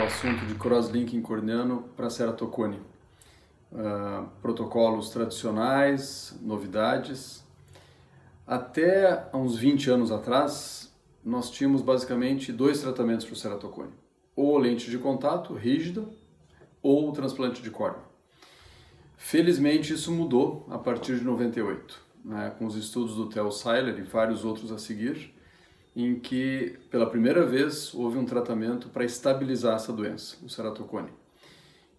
assunto de crosslinking corneano para ceratocone. Protocolos tradicionais, novidades. Até uns 20 anos atrás, nós tínhamos basicamente dois tratamentos para o ceratocone. Ou lente de contato rígida, ou o transplante de córnea. Felizmente isso mudou a partir de 98, com os estudos do Theo Seiler e vários outros a seguir, em que pela primeira vez houve um tratamento para estabilizar essa doença, o ceratocone.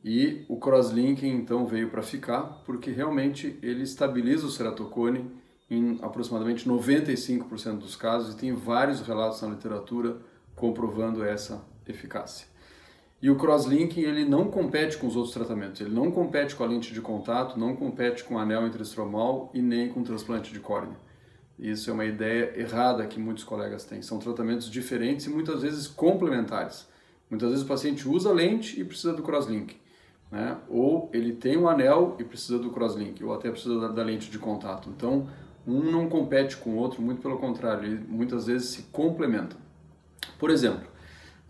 E o crosslinking então veio para ficar, porque realmente ele estabiliza o ceratocone em aproximadamente 95% dos casos e tem vários relatos na literatura comprovando essa eficácia. E o crosslinking ele não compete com os outros tratamentos, ele não compete com a lente de contato, não compete com anel intraestromal e nem com transplante de córnea. Isso é uma ideia errada que muitos colegas têm. São tratamentos diferentes e muitas vezes complementares. Muitas vezes o paciente usa lente e precisa do crosslink, ou ele tem um anel e precisa do crosslink, ou até precisa da lente de contato. Então, um não compete com o outro, muito pelo contrário, ele muitas vezes se complementam. Por exemplo,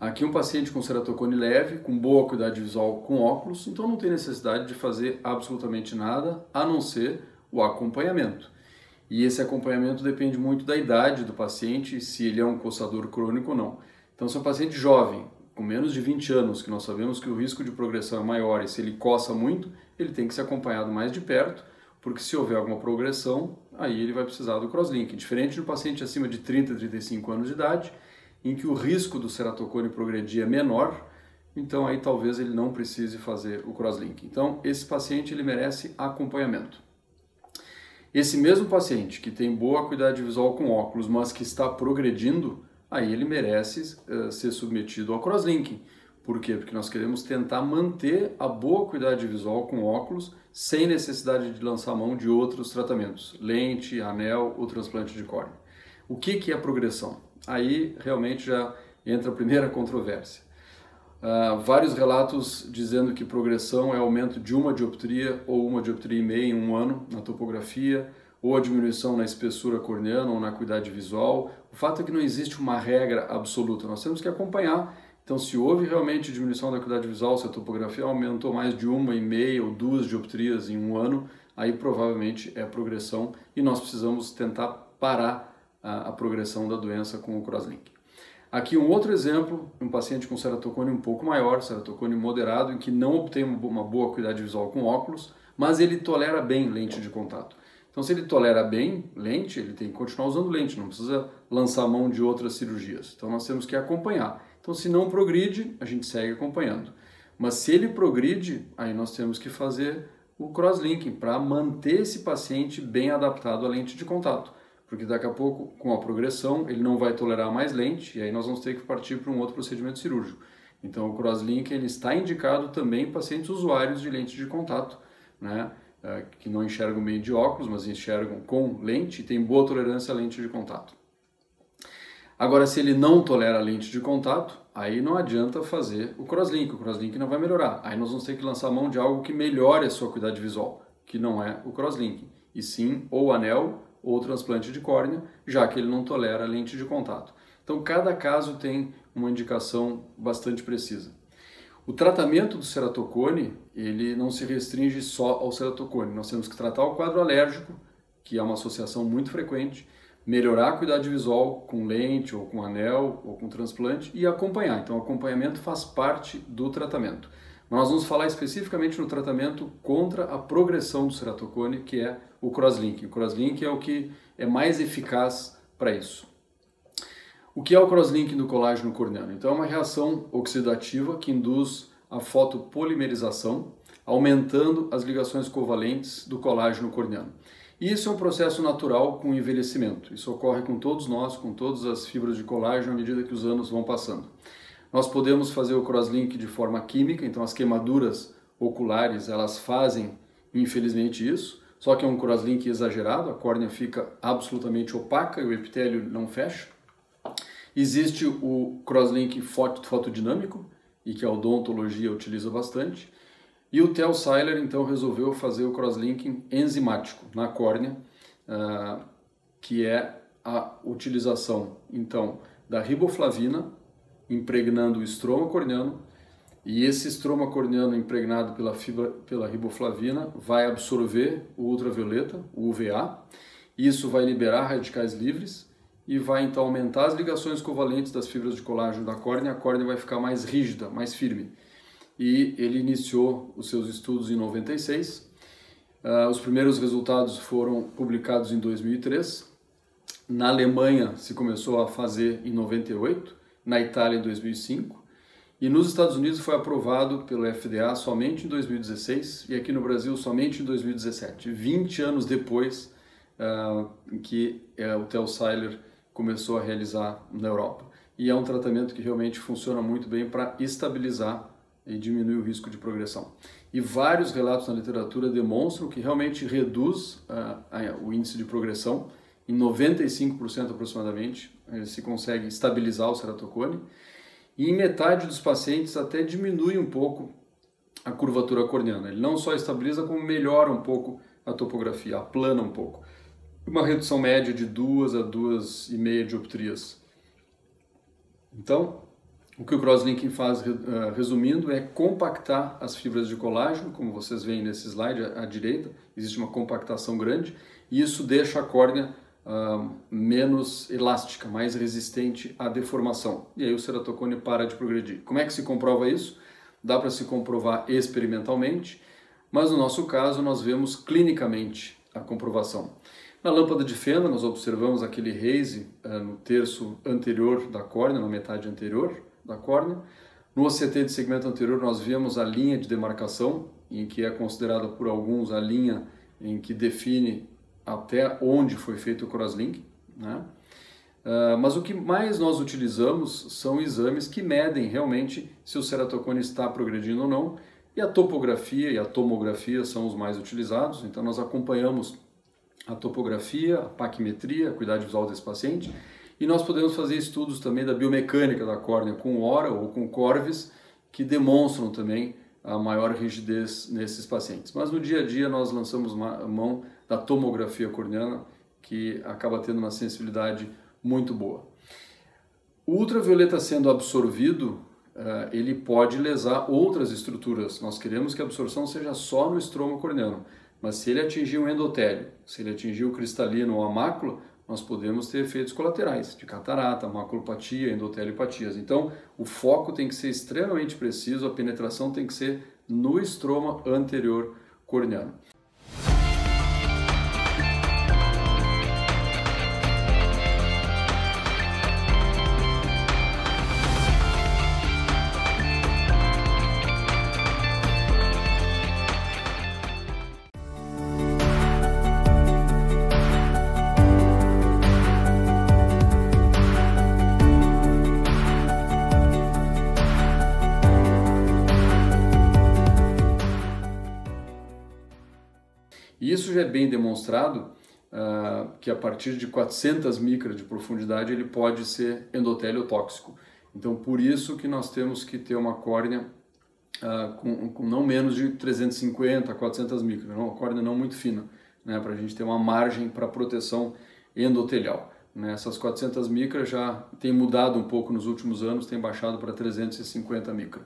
aqui um paciente com ceratocone leve, com boa acuidade visual com óculos, então não tem necessidade de fazer absolutamente nada, a não ser o acompanhamento. E esse acompanhamento depende muito da idade do paciente, se ele é um coçador crônico ou não. Então, se é um paciente jovem, com menos de 20 anos, que nós sabemos que o risco de progressão é maior e se ele coça muito, ele tem que ser acompanhado mais de perto, porque se houver alguma progressão, aí ele vai precisar do crosslink. Diferente do paciente acima de 30 a 35 anos de idade, em que o risco do ceratocone progredir é menor, então aí talvez ele não precise fazer o crosslink. Então, esse paciente ele merece acompanhamento. Esse mesmo paciente que tem boa acuidade visual com óculos, mas que está progredindo, aí ele merece ser submetido ao crosslinking. Por quê? Porque nós queremos tentar manter a boa acuidade visual com óculos sem necessidade de lançar mão de outros tratamentos, lente, anel ou transplante de córnea. O que é progressão? Aí realmente já entra a primeira controvérsia. Vários relatos dizendo que progressão é aumento de uma dioptria ou uma dioptria e meia em um ano na topografia, ou a diminuição na espessura corneana ou na acuidade visual. O fato é que não existe uma regra absoluta, nós temos que acompanhar. Então, se houve realmente diminuição da acuidade visual, se a topografia aumentou mais de uma e meia ou duas dioptrias em um ano, aí provavelmente é progressão e nós precisamos tentar parar a progressão da doença com o crosslink. Aqui um outro exemplo, um paciente com ceratocone um pouco maior, ceratocone moderado, em que não obtém uma boa acuidade visual com óculos, mas ele tolera bem lente de contato. Então, se ele tolera bem lente, ele tem que continuar usando lente, não precisa lançar mão de outras cirurgias. Então, nós temos que acompanhar. Então, se não progride, a gente segue acompanhando. Mas se ele progride, aí nós temos que fazer o crosslinking para manter esse paciente bem adaptado à lente de contato. Porque daqui a pouco, com a progressão, ele não vai tolerar mais lente e aí nós vamos ter que partir para um outro procedimento cirúrgico. Então, o crosslinking ele está indicado também em pacientes usuários de lente de contato, que não enxergam meio de óculos, mas enxergam com lente e tem boa tolerância à lente de contato. Agora, se ele não tolera a lente de contato, aí não adianta fazer o crosslink não vai melhorar. Aí nós vamos ter que lançar mão de algo que melhore a sua acuidade visual, que não é o crosslinking, e sim ou anel ou transplante de córnea, já que ele não tolera a lente de contato. Então, cada caso tem uma indicação bastante precisa. O tratamento do ceratocone, ele não se restringe só ao ceratocone. Nós temos que tratar o quadro alérgico, que é uma associação muito frequente, melhorar a acuidade visual com lente, ou com anel, ou com transplante, e acompanhar. Então, o acompanhamento faz parte do tratamento. Mas nós vamos falar especificamente no tratamento contra a progressão do ceratocone, que é o crosslink. O crosslink é o que é mais eficaz para isso. O que é o crosslink do colágeno corneano? Então é uma reação oxidativa que induz a fotopolimerização, aumentando as ligações covalentes do colágeno corneano. E isso é um processo natural com o envelhecimento. Isso ocorre com todos nós, com todas as fibras de colágeno, à medida que os anos vão passando. Nós podemos fazer o crosslink de forma química, então as queimaduras oculares, elas fazem, infelizmente, isso, só que é um crosslink exagerado, a córnea fica absolutamente opaca e o epitélio não fecha. Existe o crosslink fotodinâmico, e que a odontologia utiliza bastante, e o Theo Seiler, então, resolveu fazer o crosslinking enzimático na córnea, que é a utilização, então, da riboflavina, impregnando o estroma corneano, E esse estroma corneano impregnado pela riboflavina vai absorver o ultravioleta, o UVA, isso vai liberar radicais livres e vai então aumentar as ligações covalentes das fibras de colágeno da córnea, a córnea vai ficar mais rígida, mais firme. E ele iniciou os seus estudos em 96, os primeiros resultados foram publicados em 2003, na Alemanha se começou a fazer em 98, na Itália em 2005, e nos Estados Unidos foi aprovado pelo FDA somente em 2016 e aqui no Brasil somente em 2017, 20 anos depois que o Theo Seiler começou a realizar na Europa. E é um tratamento que realmente funciona muito bem para estabilizar e diminuir o risco de progressão. E vários relatos na literatura demonstram que realmente reduz o índice de progressão, em 95% aproximadamente, se consegue estabilizar o ceratocone, e em metade dos pacientes até diminui um pouco a curvatura corneana. Ele não só estabiliza, como melhora um pouco a topografia, aplana um pouco. Uma redução média de 2 a 2,5 dioptrias. Então, o que o crosslinking faz, resumindo, é compactar as fibras de colágeno, como vocês veem nesse slide à direita, existe uma compactação grande, e isso deixa a córnea menos elástica, mais resistente à deformação. E aí o ceratocone para de progredir. Como é que se comprova isso? Dá para se comprovar experimentalmente, mas no nosso caso nós vemos clinicamente a comprovação. Na lâmpada de fenda nós observamos aquele haze no terço anterior da córnea, na metade anterior da córnea. No OCT de segmento anterior nós vemos a linha de demarcação, em que é considerada por alguns a linha em que define até onde foi feito o crosslink, né? Mas o que mais nós utilizamos são exames que medem realmente se o ceratocone está progredindo ou não, e a topografia e a tomografia são os mais utilizados, então nós acompanhamos a topografia, a paquimetria, a acuidade visual desse paciente, e nós podemos fazer estudos também da biomecânica da córnea com ORA ou com Corvis, que demonstram também a maior rigidez nesses pacientes. Mas no dia a dia nós lançamos mão da tomografia corneana, que acaba tendo uma sensibilidade muito boa. O ultravioleta sendo absorvido, ele pode lesar outras estruturas. Nós queremos que a absorção seja só no estroma corneano, mas se ele atingir o endotélio, se ele atingir o cristalino ou a mácula, nós podemos ter efeitos colaterais, de catarata, maculopatia, endoteliopatias. Então, o foco tem que ser extremamente preciso, a penetração tem que ser no estroma anterior corneano. E isso já é bem demonstrado que a partir de 400 micras de profundidade ele pode ser endotélio-tóxico. Então por isso que nós temos que ter uma córnea com não menos de 350 a 400 micras, uma córnea não muito fina, né, para a gente ter uma margem para proteção endotelial. Essas 400 micras já tem mudado um pouco nos últimos anos, tem baixado para 350 micras.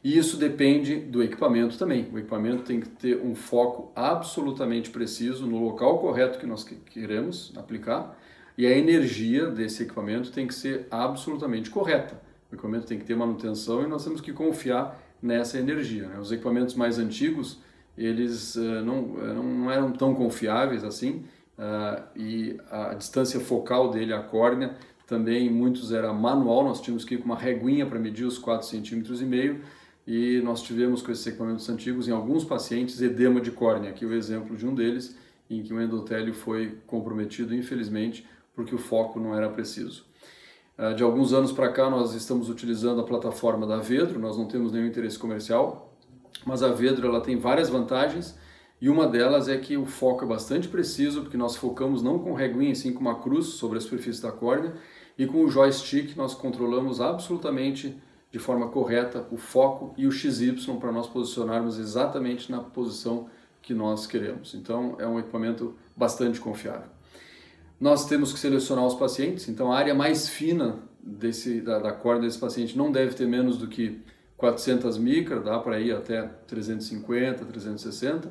E isso depende do equipamento também. O equipamento tem que ter um foco absolutamente preciso no local correto que nós queremos aplicar, e a energia desse equipamento tem que ser absolutamente correta. O equipamento tem que ter manutenção e nós temos que confiar nessa energia. Os equipamentos mais antigos, eles não eram tão confiáveis assim, e a distância focal dele, a córnea, também muitos era manual, nós tínhamos que ir com uma reguinha para medir os 4,5 cm, e nós tivemos com esses equipamentos antigos, em alguns pacientes, edema de córnea. Aqui o exemplo de um deles, em que o endotélio foi comprometido, infelizmente, porque o foco não era preciso. De alguns anos para cá, nós estamos utilizando a plataforma da Avedro, nós não temos nenhum interesse comercial, mas a Avedro ela tem várias vantagens, e uma delas é que o foco é bastante preciso, porque nós focamos não com reguinha, sim com uma cruz sobre a superfície da córnea, e com o joystick nós controlamos absolutamente de forma correta o foco e o XY para nós posicionarmos exatamente na posição que nós queremos. Então é um equipamento bastante confiável. Nós temos que selecionar os pacientes, então a área mais fina da córnea desse paciente não deve ter menos do que 400 micra, dá para ir até 350, 360,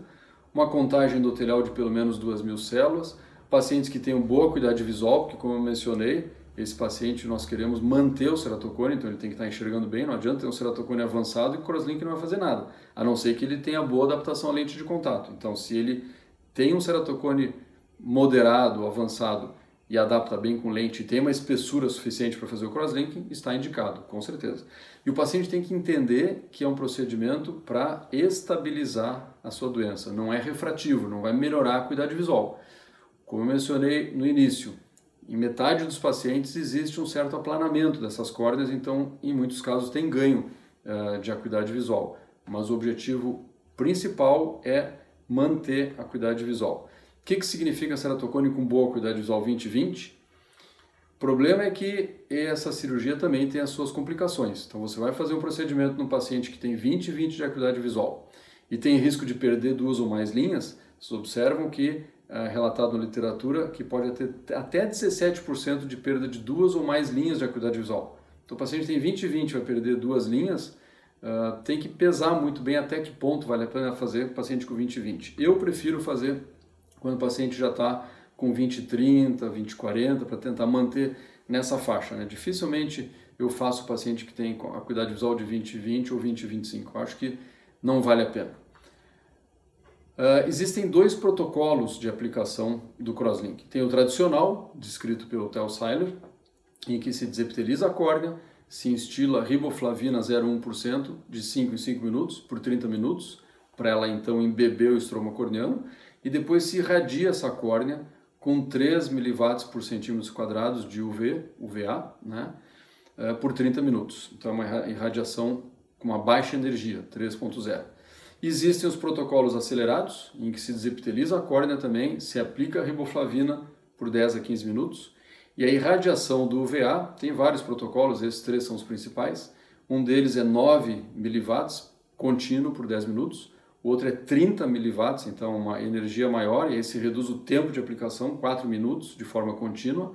uma contagem endotelial de pelo menos 2.000 células, pacientes que tenham boa acuidade visual, porque como eu mencionei, esse paciente nós queremos manter o ceratocone, então ele tem que estar enxergando bem, não adianta ter um ceratocone avançado e o crosslink não vai fazer nada, a não ser que ele tenha boa adaptação à lente de contato. Então se ele tem um ceratocone moderado, avançado e adapta bem com lente e tem uma espessura suficiente para fazer o crosslinking, está indicado, com certeza. E o paciente tem que entender que é um procedimento para estabilizar a sua doença, não é refrativo, não vai melhorar a acuidade visual. Como eu mencionei no início, em metade dos pacientes existe um certo aplanamento dessas córneas, então em muitos casos tem ganho de acuidade visual. Mas o objetivo principal é manter a acuidade visual. O que significa ceratocone com boa acuidade visual 20/20? O problema é que essa cirurgia também tem as suas complicações. Então você vai fazer um procedimento num paciente que tem 20/20 de acuidade visual e tem risco de perder 2 ou mais linhas. Vocês observam que relatado na literatura que pode ter até 17% de perda de 2 ou mais linhas de acuidade visual. Então o paciente tem 20/20 vai perder 2 linhas, tem que pesar muito bem até que ponto vale a pena fazer paciente com 20/20. Eu prefiro fazer quando o paciente já está com 20/30, 20/40, para tentar manter nessa faixa, né? Dificilmente eu faço paciente que tem acuidade visual de 20/20 ou 20/25. Acho que não vale a pena. Existem 2 protocolos de aplicação do crosslink. Tem o tradicional, descrito pelo Theo Seiler, em que se desepiteliza a córnea, se instila riboflavina 0,1% de 5 em 5 minutos, por 30 minutos, para ela então embeber o estroma corneano, e depois se irradia essa córnea com 3 mW por centímetros quadrados de UVA, né, por 30 minutos. Então é uma irradiação com uma baixa energia, 3.0. Existem os protocolos acelerados, em que se desepiteliza a córnea também, se aplica a riboflavina por 10 a 15 minutos. E a irradiação do UVA, tem vários protocolos, esses 3 são os principais. Um deles é 9 mW contínuo por 10 minutos. O outro é 30 mW, então uma energia maior, e aí se reduz o tempo de aplicação, 4 minutos, de forma contínua.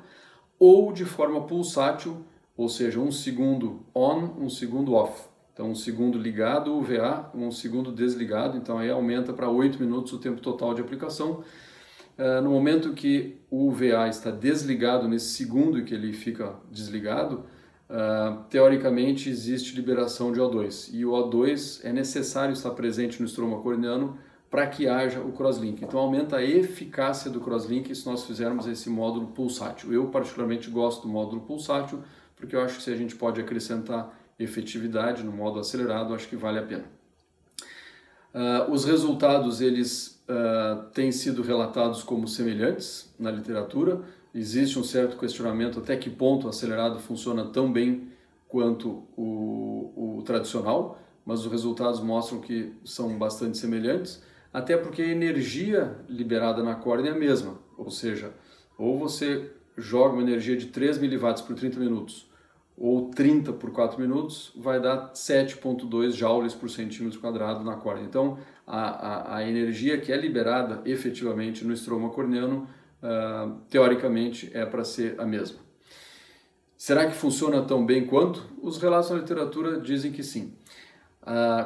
Ou de forma pulsátil, ou seja, 1 segundo on, 1 segundo off. Então, 1 segundo ligado o UVA, 1 segundo desligado, então aí aumenta para 8 minutos o tempo total de aplicação. No momento que o UVA está desligado, nesse segundo que ele fica desligado, teoricamente existe liberação de O2. E o O2 é necessário estar presente no estroma corneano para que haja o crosslink. Então, aumenta a eficácia do crosslink se nós fizermos esse módulo pulsátil. Eu, particularmente, gosto do módulo pulsátil, porque eu acho que se a gente pode acrescentar efetividade no modo acelerado, acho que vale a pena. Os resultados eles têm sido relatados como semelhantes na literatura. Existe um certo questionamento até que ponto o acelerado funciona tão bem quanto o tradicional, mas os resultados mostram que são bastante semelhantes, até porque a energia liberada na córnea é a mesma, ou seja, ou você joga uma energia de 3 mW por 30 minutos, ou 30 por 4 minutos, vai dar 7,2 joules por centímetro quadrado na córnea. Então, a energia que é liberada efetivamente no estroma corneano, teoricamente, é para ser a mesma. Será que funciona tão bem quanto? Os relatos na literatura dizem que sim.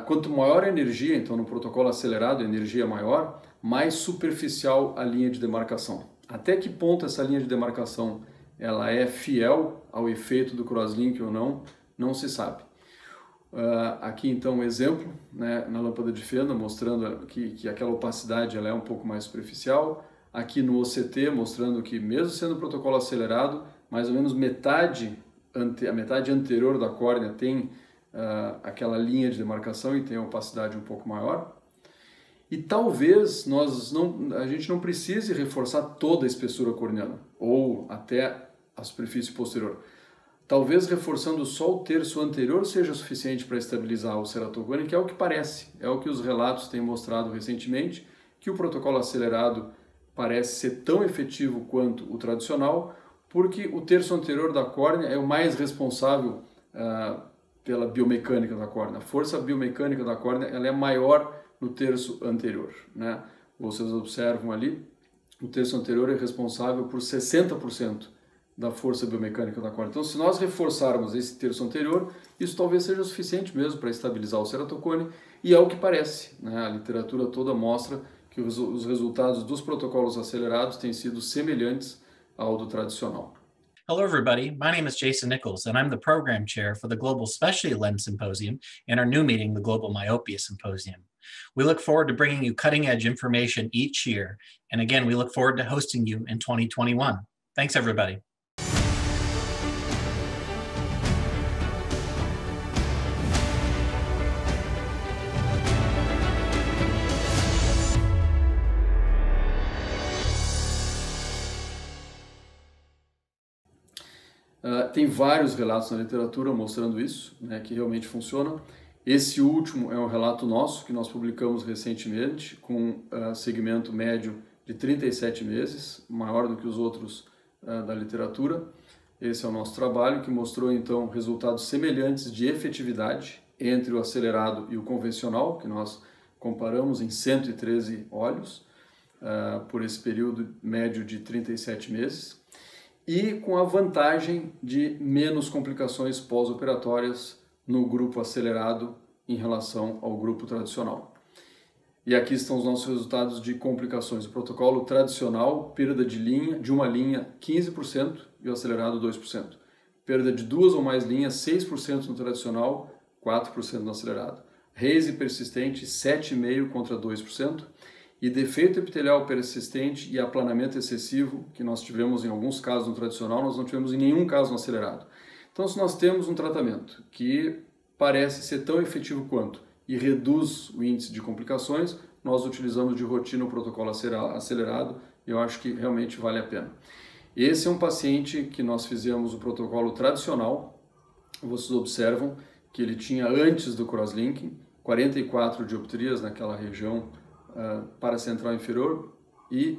Quanto maior a energia, então no protocolo acelerado a energia é maior, mais superficial a linha de demarcação. Até que ponto essa linha de demarcação ela é fiel ao efeito do crosslink ou não, não se sabe. Aqui então um exemplo, né, na lâmpada de fenda, mostrando que aquela opacidade ela é um pouco mais superficial. Aqui no OCT, mostrando que mesmo sendo protocolo acelerado, mais ou menos a metade anterior da córnea tem aquela linha de demarcação e tem a opacidade um pouco maior. E talvez a gente não precise reforçar toda a espessura corneana, ou até a superfície posterior. Talvez reforçando só o terço anterior seja suficiente para estabilizar o ceratocone, que é o que parece, é o que os relatos têm mostrado recentemente, que o protocolo acelerado parece ser tão efetivo quanto o tradicional, porque o terço anterior da córnea é o mais responsável pela biomecânica da córnea. A força biomecânica da córnea ela é maior no terço anterior, né? Vocês observam ali, o terço anterior é responsável por 60% da força biomecânica da córnea. Então, se nós reforçarmos esse terço anterior, isso talvez seja o suficiente mesmo para estabilizar o ceratocone, e é o que parece, né? A literatura toda mostra que os resultados dos protocolos acelerados têm sido semelhantes ao do tradicional. Hello, everybody. My name is Jason Nichols, and I'm the program chair for the Global Specialty Lens Symposium and our new meeting, the Global Myopia Symposium. We look forward to bringing you cutting-edge information each year, and again, we look forward to hosting you in 2021. Thanks, everybody. Tem vários relatos na literatura mostrando isso, né, que realmente funciona. Esse último é um relato nosso, que nós publicamos recentemente, com segmento médio de 37 meses, maior do que os outros da literatura. Esse é o nosso trabalho, que mostrou então resultados semelhantes de efetividade entre o acelerado e o convencional, que nós comparamos em 113 olhos, por esse período médio de 37 meses. E com a vantagem de menos complicações pós-operatórias no grupo acelerado em relação ao grupo tradicional. E aqui estão os nossos resultados de complicações. O protocolo tradicional, perda de uma linha 15% e o acelerado 2%. Perda de duas ou mais linhas 6% no tradicional, 4% no acelerado. Raise persistente 7,5% contra 2%. E defeito epitelial persistente e aplanamento excessivo, que nós tivemos em alguns casos no tradicional, nós não tivemos em nenhum caso no acelerado. Então, se nós temos um tratamento que parece ser tão efetivo quanto e reduz o índice de complicações, nós utilizamos de rotina o protocolo acelerado e eu acho que realmente vale a pena. Esse é um paciente que nós fizemos o protocolo tradicional. Vocês observam que ele tinha, antes do crosslinking, 44 dioptrias naquela região paracentral inferior, e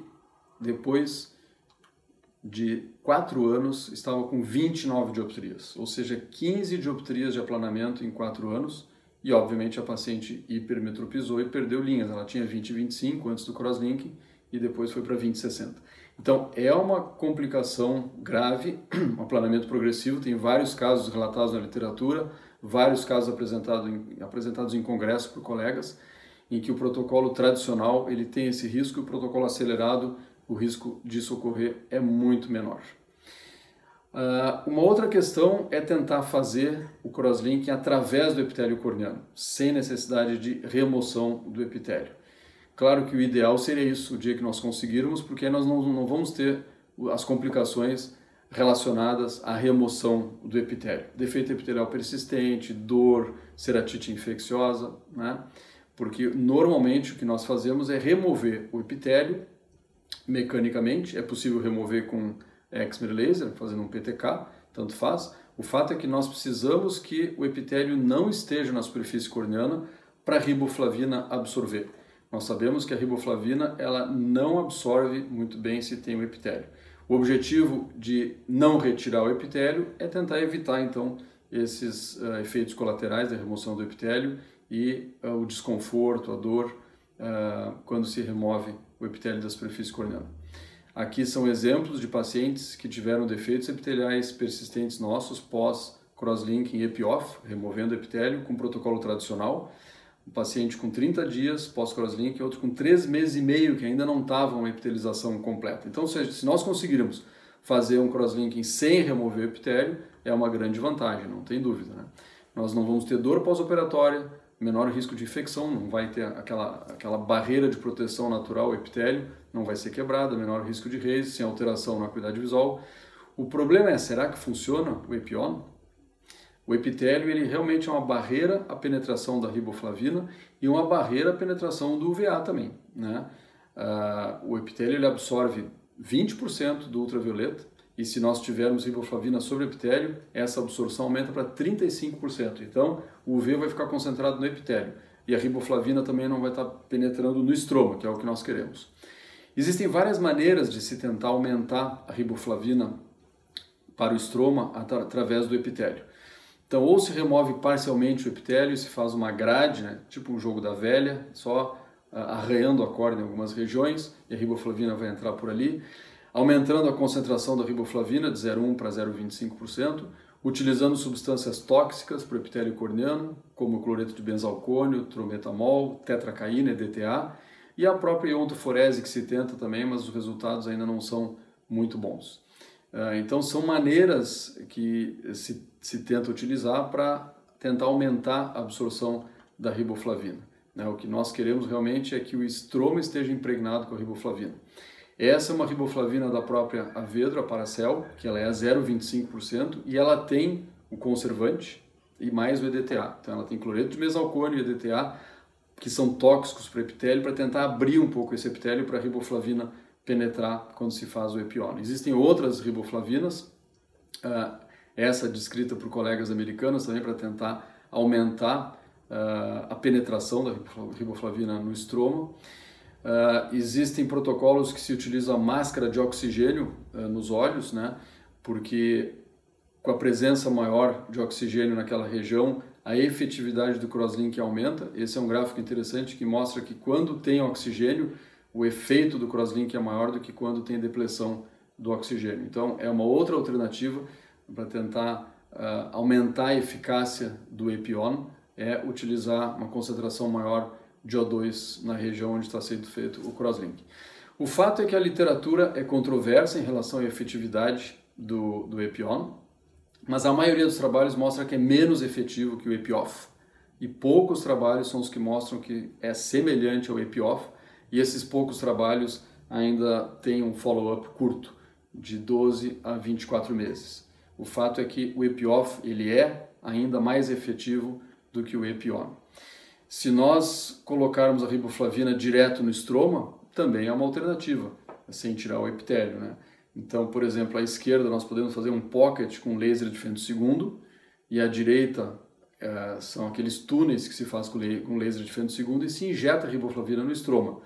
depois de 4 anos estava com 29 dioptrias, ou seja, 15 dioptrias de aplanamento em 4 anos, e obviamente a paciente hipermetropizou e perdeu linhas. Ela tinha 20/25 antes do crosslinking e depois foi para 20/60. Então é uma complicação grave, um aplanamento progressivo. Tem vários casos relatados na literatura, vários casos apresentados em congresso por colegas, em que o protocolo tradicional ele tem esse risco, e o protocolo acelerado, o risco disso ocorrer é muito menor. Uma outra questão é tentar fazer o crosslinking através do epitélio corneano, sem necessidade de remoção do epitélio. Claro que o ideal seria isso, o dia que nós conseguirmos, porque aí nós não vamos ter as complicações relacionadas à remoção do epitélio. Defeito epitelial persistente, dor, ceratite infecciosa, né? Porque normalmente o que nós fazemos é remover o epitélio mecanicamente. É possível remover com excimer laser, fazendo um PTK, tanto faz. O fato é que nós precisamos que o epitélio não esteja na superfície corneana para a riboflavina absorver. Nós sabemos que a riboflavina ela não absorve muito bem se tem o epitélio. O objetivo de não retirar o epitélio é tentar evitar então esses efeitos colaterais da remoção do epitélio e o desconforto, a dor, quando se remove o epitélio da superfície corneana. Aqui são exemplos de pacientes que tiveram defeitos epiteliais persistentes nossos pós-crosslinking e epi-off, removendo o epitélio com protocolo tradicional. Um paciente com 30 dias pós-crosslinking e outro com 3 meses e meio que ainda não estava uma epitelização completa. Então, se nós conseguirmos fazer um crosslinking sem remover o epitélio, é uma grande vantagem, não tem dúvida, né? Nós não vamos ter dor pós-operatória, menor risco de infecção, não vai ter aquela barreira de proteção natural, o epitélio não vai ser quebrado, menor risco de raise, sem alteração na acuidade visual. O problema é, será que funciona o epi-on? O epitélio ele realmente é uma barreira à penetração da riboflavina e uma barreira à penetração do UVA também, né? O epitélio ele absorve 20% do ultravioleta, e se nós tivermos riboflavina sobre o epitélio, essa absorção aumenta para 35%. Então, o UV vai ficar concentrado no epitélio e a riboflavina também não vai estar penetrando no estroma, que é o que nós queremos. Existem várias maneiras de se tentar aumentar a riboflavina para o estroma através do epitélio. Então, ou se remove parcialmente o epitélio, se faz uma grade, né, tipo um jogo da velha, só arranhando a córnea em algumas regiões, e a riboflavina vai entrar por ali. aumentando a concentração da riboflavina de 0,1 para 0,25%, utilizando substâncias tóxicas para o epitélio corneano, como o cloreto de benzalcônio, trometamol, tetracaína, EDTA, e a própria iontoforese que se tenta também, mas os resultados ainda não são muito bons. Então são maneiras que se tenta utilizar para tentar aumentar a absorção da riboflavina. O que nós queremos realmente é que o estroma esteja impregnado com a riboflavina. Essa é uma riboflavina da própria Avedro, a Paracel, que ela é 0,25% e ela tem o conservante e mais o EDTA. Então ela tem cloreto de mesalcônio e EDTA, que são tóxicos para o epitélio, para tentar abrir um pouco esse epitélio para a riboflavina penetrar quando se faz o epiono. Existem outras riboflavinas, essa descrita por colegas americanos também para tentar aumentar a penetração da riboflavina no estroma. Existem protocolos que se utilizam a máscara de oxigênio nos olhos, né? Porque com a presença maior de oxigênio naquela região, a efetividade do crosslink aumenta. Esse é um gráfico interessante que mostra que quando tem oxigênio, o efeito do crosslink é maior do que quando tem depressão do oxigênio. Então é uma outra alternativa para tentar aumentar a eficácia do epiono, é utilizar uma concentração maior de O2 na região onde está sendo feito o crosslink. O fato é que a literatura é controversa em relação à efetividade do epiono, mas a maioria dos trabalhos mostra que é menos efetivo que o epiof, e poucos trabalhos são os que mostram que é semelhante ao epiof, e esses poucos trabalhos ainda têm um follow-up curto, de 12 a 24 meses. O fato é que o epiof ele é ainda mais efetivo do que o epiono. Se nós colocarmos a riboflavina direto no estroma, também é uma alternativa, sem tirar o epitélio, né? Então, por exemplo, à esquerda nós podemos fazer um pocket com laser de femtosegundo, e à direita são aqueles túneis que se faz com laser de femtosegundo e se injeta a riboflavina no estroma.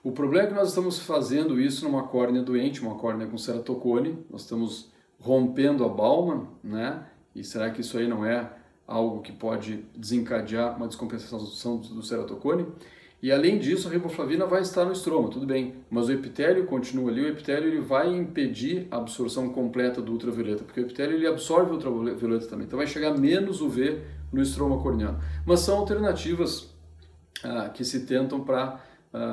O problema é que nós estamos fazendo isso numa córnea doente, uma córnea com ceratocone, nós estamos rompendo a Baumann, né? E será que isso aí não é algo que pode desencadear uma descompensação do ceratocone? E além disso, a riboflavina vai estar no estroma, tudo bem, mas o epitélio continua ali, o epitélio ele vai impedir a absorção completa do ultravioleta, porque o epitélio ele absorve o ultravioleta também, então vai chegar menos UV no estroma corneano. Mas são alternativas que se tentam para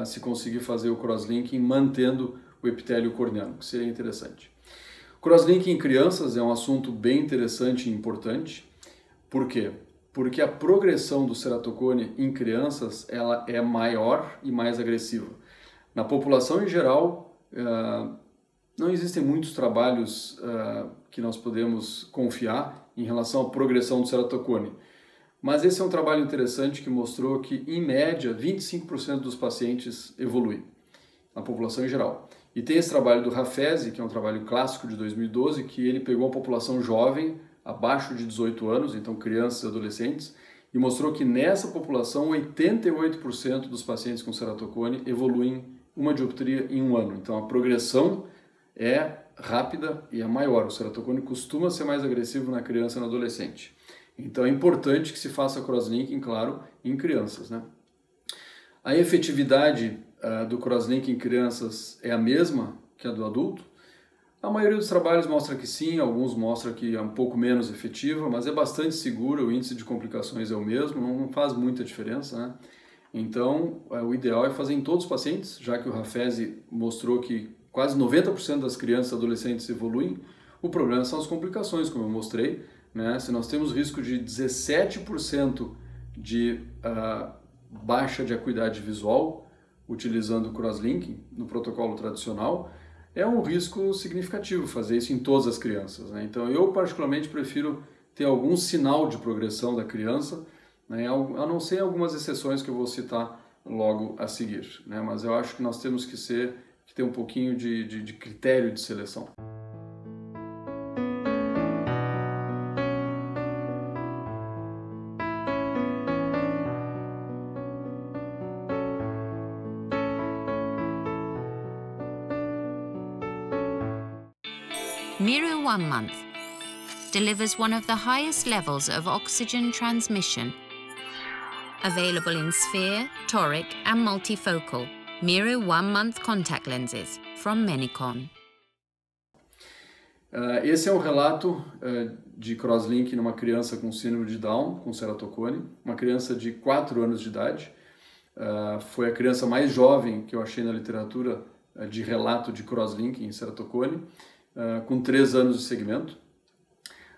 se conseguir fazer o crosslinking mantendo o epitélio corneano, que seria interessante. Crosslinking em crianças é um assunto bem interessante e importante. Por quê? Porque a progressão do ceratocone em crianças ela é maior e mais agressiva. Na população em geral, não existem muitos trabalhos que nós podemos confiar em relação à progressão do ceratocone. Mas esse é um trabalho interessante que mostrou que, em média, 25% dos pacientes evoluem na população em geral. E tem esse trabalho do Hafezi, que é um trabalho clássico de 2012, que ele pegou a população jovem, abaixo de 18 anos, então crianças e adolescentes, e mostrou que nessa população 88% dos pacientes com ceratocone evoluem uma dioptria em um ano. Então a progressão é rápida e é maior. O ceratocone costuma ser mais agressivo na criança e no adolescente. Então é importante que se faça crosslinking, claro, em crianças, né? A efetividade do crosslinking em crianças é a mesma que a do adulto? A maioria dos trabalhos mostra que sim, alguns mostram que é um pouco menos efetiva, mas é bastante segura, o índice de complicações é o mesmo, não faz muita diferença, né? Então, o ideal é fazer em todos os pacientes, já que o Hafezi mostrou que quase 90% das crianças e adolescentes evoluem. O problema são as complicações, como eu mostrei, né? Se nós temos risco de 17% de baixa de acuidade visual utilizando o crosslinking no protocolo tradicional, é um risco significativo fazer isso em todas as crianças, né? Então eu particularmente prefiro ter algum sinal de progressão da criança, né? A não ser algumas exceções que eu vou citar logo a seguir, né? Mas eu acho que nós temos que ter um pouquinho de critério de seleção. Miru 1 month delivers one of the highest levels of oxygen transmission. Available in sphere, toric and multifocal Miru 1 month contact lenses from Menicon. Esse é um relato de crosslink numa criança com síndrome de Down, com ceratocone, uma criança de 4 anos de idade. Foi a criança mais jovem que eu achei na literatura de relato de crosslink em ceratocone, com 3 anos de segmento.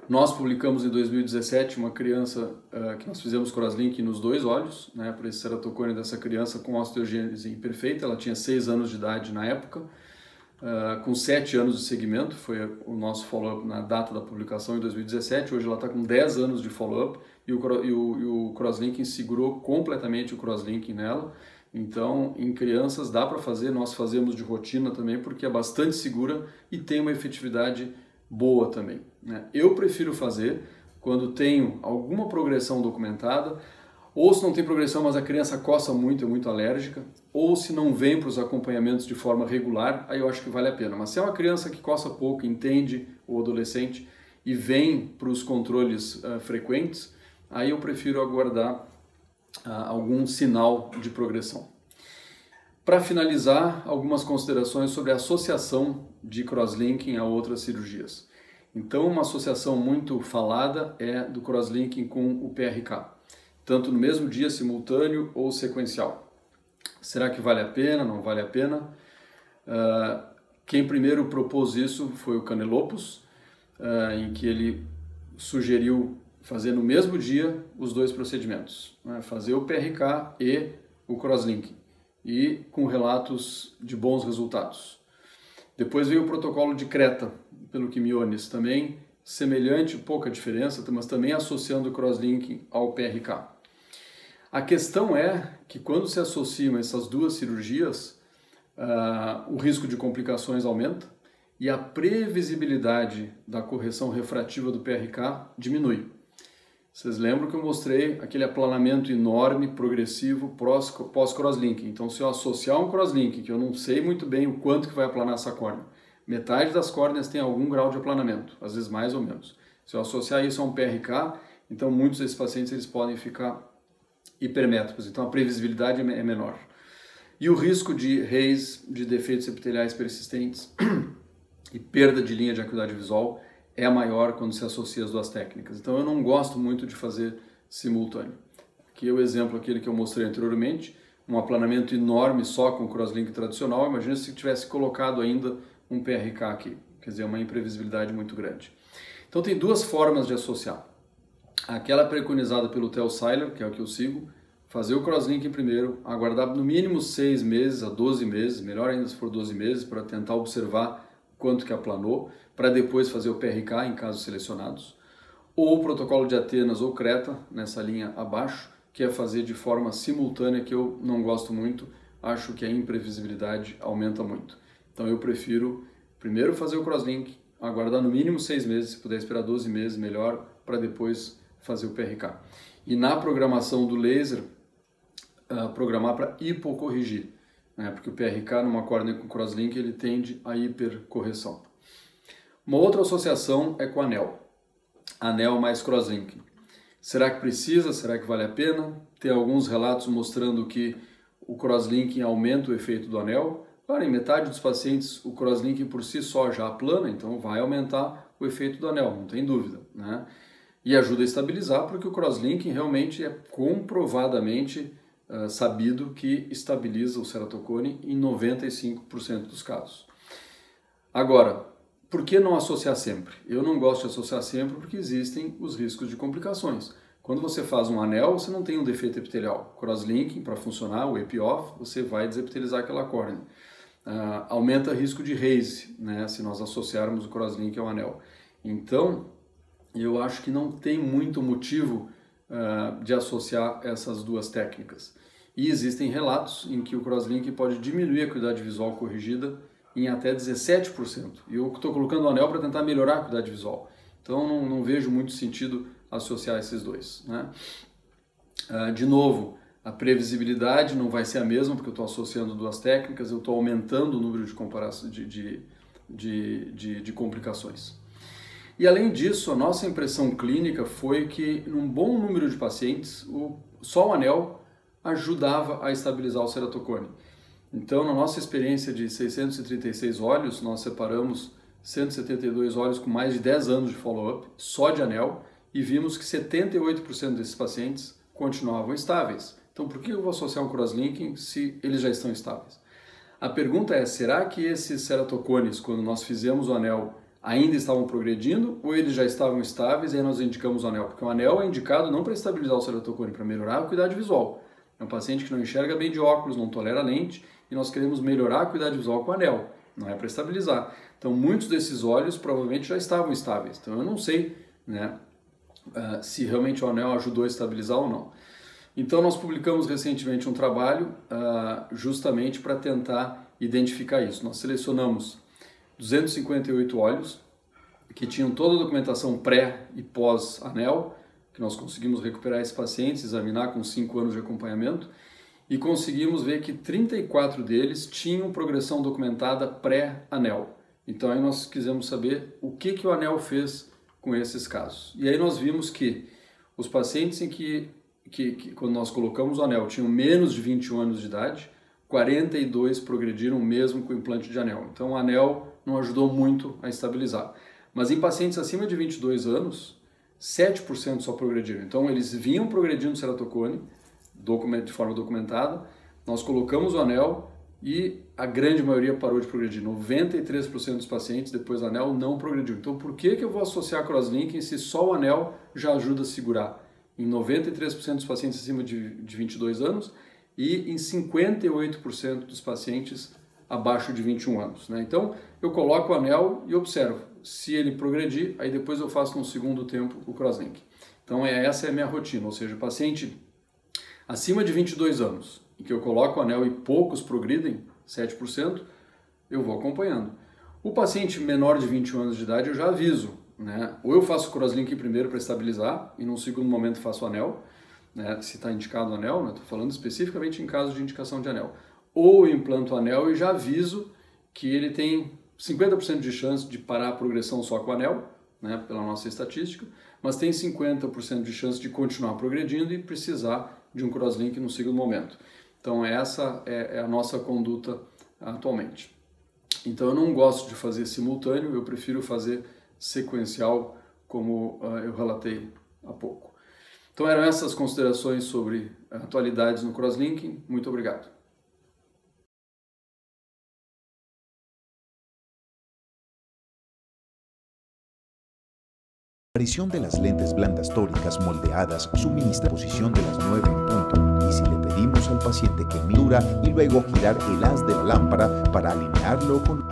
Nós publicamos em 2017 uma criança que nós fizemos crosslink nos 2 olhos, né, para esse ceratocone dessa criança com osteogênese imperfeita. Ela tinha 6 anos de idade na época, com 7 anos de segmento, foi o nosso follow-up na data da publicação em 2017. Hoje ela está com 10 anos de follow-up e o crosslinking segurou completamente o crosslinking nela. Então, em crianças dá para fazer, nós fazemos de rotina também, porque é bastante segura e tem uma efetividade boa também, né? Eu prefiro fazer quando tenho alguma progressão documentada, ou se não tem progressão, mas a criança coça muito, é muito alérgica, ou se não vem para os acompanhamentos de forma regular, aí eu acho que vale a pena. Mas se é uma criança que coça pouco, entende, ou adolescente, e vem para os controles frequentes, aí eu prefiro aguardar algum sinal de progressão. Para finalizar, algumas considerações sobre a associação de crosslinking a outras cirurgias. Então, uma associação muito falada é do crosslinking com o PRK, tanto no mesmo dia, simultâneo ou sequencial. Será que vale a pena? Não vale a pena? Quem primeiro propôs isso foi o Canelopus, em que ele sugeriu fazer no mesmo dia os 2 procedimentos, né? Fazer o PRK e o crosslinking, e com relatos de bons resultados. Depois veio o protocolo de Creta, pelo Quimiones, também semelhante, pouca diferença, mas também associando o crosslinking ao PRK. A questão é que quando se associam essas 2 cirurgias, o risco de complicações aumenta e a previsibilidade da correção refrativa do PRK diminui. Vocês lembram que eu mostrei aquele aplanamento enorme, progressivo, pós-crosslinking. Então, se eu associar um crosslinking, que eu não sei muito bem o quanto que vai aplanar essa córnea, metade das córneas tem algum grau de aplanamento, às vezes mais ou menos. Se eu associar isso a um PRK, então muitos desses pacientes eles podem ficar hipermétricos, então a previsibilidade é menor. E o risco de RAIS, de defeitos epiteliais persistentes e perda de linha de acuidade visual é maior quando se associa as 2 técnicas. Então eu não gosto muito de fazer simultâneo. Aqui é o exemplo aquele que eu mostrei anteriormente, um aplanamento enorme só com o crosslink tradicional. Imagina se tivesse colocado ainda um PRK aqui, quer dizer, uma imprevisibilidade muito grande. Então tem 2 formas de associar. Aquela preconizada pelo Theo Seiler, que é o que eu sigo, fazer o crosslinking primeiro, aguardar no mínimo 6 meses a 12 meses, melhor ainda se for 12 meses, para tentar observar quanto que aplanou, para depois fazer o PRK em casos selecionados. Ou o protocolo de Atenas ou Creta, nessa linha abaixo, que é fazer de forma simultânea, que eu não gosto muito, acho que a imprevisibilidade aumenta muito. Então eu prefiro primeiro fazer o crosslink, aguardar no mínimo 6 meses, se puder esperar 12 meses, melhor, para depois fazer o PRK. E na programação do laser, programar para hipocorrigir, né? Porque o PRK numa córnea com crosslink ele tende à hipercorreção. Uma outra associação é com anel. Anel mais crosslinking. Será que precisa? Será que vale a pena? Tem alguns relatos mostrando que o crosslinking aumenta o efeito do anel. Claro, em metade dos pacientes o crosslinking por si só já aplana, então vai aumentar o efeito do anel, não tem dúvida, né? E ajuda a estabilizar, porque o crosslinking realmente é comprovadamente sabido que estabiliza o ceratocone em 95% dos casos. Agora, por que não associar sempre? Eu não gosto de associar sempre porque existem os riscos de complicações. Quando você faz um anel, você não tem um defeito epitelial. Crosslinking, para funcionar, o epi-off, você vai desepitelizar aquela córnea. Aumenta o risco de RAIS, né, se nós associarmos o crosslink ao anel. Então, eu acho que não tem muito motivo de associar essas 2 técnicas. E existem relatos em que o crosslink pode diminuir a acuidade visual corrigida em até 17%. E eu estou colocando o anel para tentar melhorar a acuidade visual. Então não vejo muito sentido associar esses 2, né? De novo, a previsibilidade não vai ser a mesma porque eu estou associando 2 técnicas, eu estou aumentando o número de comparação de complicações. E além disso, a nossa impressão clínica foi que num bom número de pacientes, só o anel ajudava a estabilizar o ceratocone. Então, na nossa experiência de 636 olhos, nós separamos 172 olhos com mais de 10 anos de follow-up, só de anel, e vimos que 78% desses pacientes continuavam estáveis. Então, por que eu vou associar um crosslinking se eles já estão estáveis? A pergunta é, será que esses ceratocones, quando nós fizemos o anel, ainda estavam progredindo ou eles já estavam estáveis e aí nós indicamos o anel? Porque o anel é indicado não para estabilizar o ceratocone, para melhorar a acuidade visual. É um paciente que não enxerga bem de óculos, não tolera lente, e nós queremos melhorar a acuidade visual com o anel, não é para estabilizar. Então, muitos desses olhos provavelmente já estavam estáveis. Então, eu não sei, né, se realmente o anel ajudou a estabilizar ou não. Então, nós publicamos recentemente um trabalho justamente para tentar identificar isso. Nós selecionamos 258 olhos que tinham toda a documentação pré e pós-anel, que nós conseguimos recuperar esses pacientes, examinar com 5 anos de acompanhamento, e conseguimos ver que 34 deles tinham progressão documentada pré-anel. Então aí nós quisemos saber o que o anel fez com esses casos. E aí nós vimos que os pacientes em que quando nós colocamos o anel tinham menos de 21 anos de idade, 42 progrediram mesmo com o implante de anel. Então o anel não ajudou muito a estabilizar. Mas em pacientes acima de 22 anos, 7% só progrediram. Então eles vinham progredindo o ceratocone de forma documentada, nós colocamos o anel e a grande maioria parou de progredir. 93% dos pacientes depois do anel não progrediu. Então por que eu vou associar crosslinking se só o anel já ajuda a segurar? Em 93% dos pacientes acima de 22 anos e em 58% dos pacientes abaixo de 21 anos. Né? Então eu coloco o anel e observo. Se ele progredir, aí depois eu faço no segundo tempo o crosslink. Então essa é a minha rotina, ou seja, paciente acima de 22 anos, em que eu coloco o anel e poucos progridem, 7%, eu vou acompanhando. O paciente menor de 21 anos de idade eu já aviso, né? Ou eu faço o crosslink primeiro para estabilizar e num segundo momento faço o anel, né? Se está indicado o anel, né? Estou falando especificamente em caso de indicação de anel. Ou eu implanto o anel e já aviso que ele tem 50% de chance de parar a progressão só com o anel, né? Pela nossa estatística, mas tem 50% de chance de continuar progredindo e precisar de um crosslink no segundo momento. Então essa é a nossa conduta atualmente. Então eu não gosto de fazer simultâneo, eu prefiro fazer sequencial, como eu relatei há pouco. Então eram essas considerações sobre atualidades no crosslinking. Muito obrigado. La aparición de las lentes blandas tóricas moldeadas suministra posición de las 9 en punto, y si le pedimos al paciente que mira y luego girar el haz de la lámpara para alinearlo con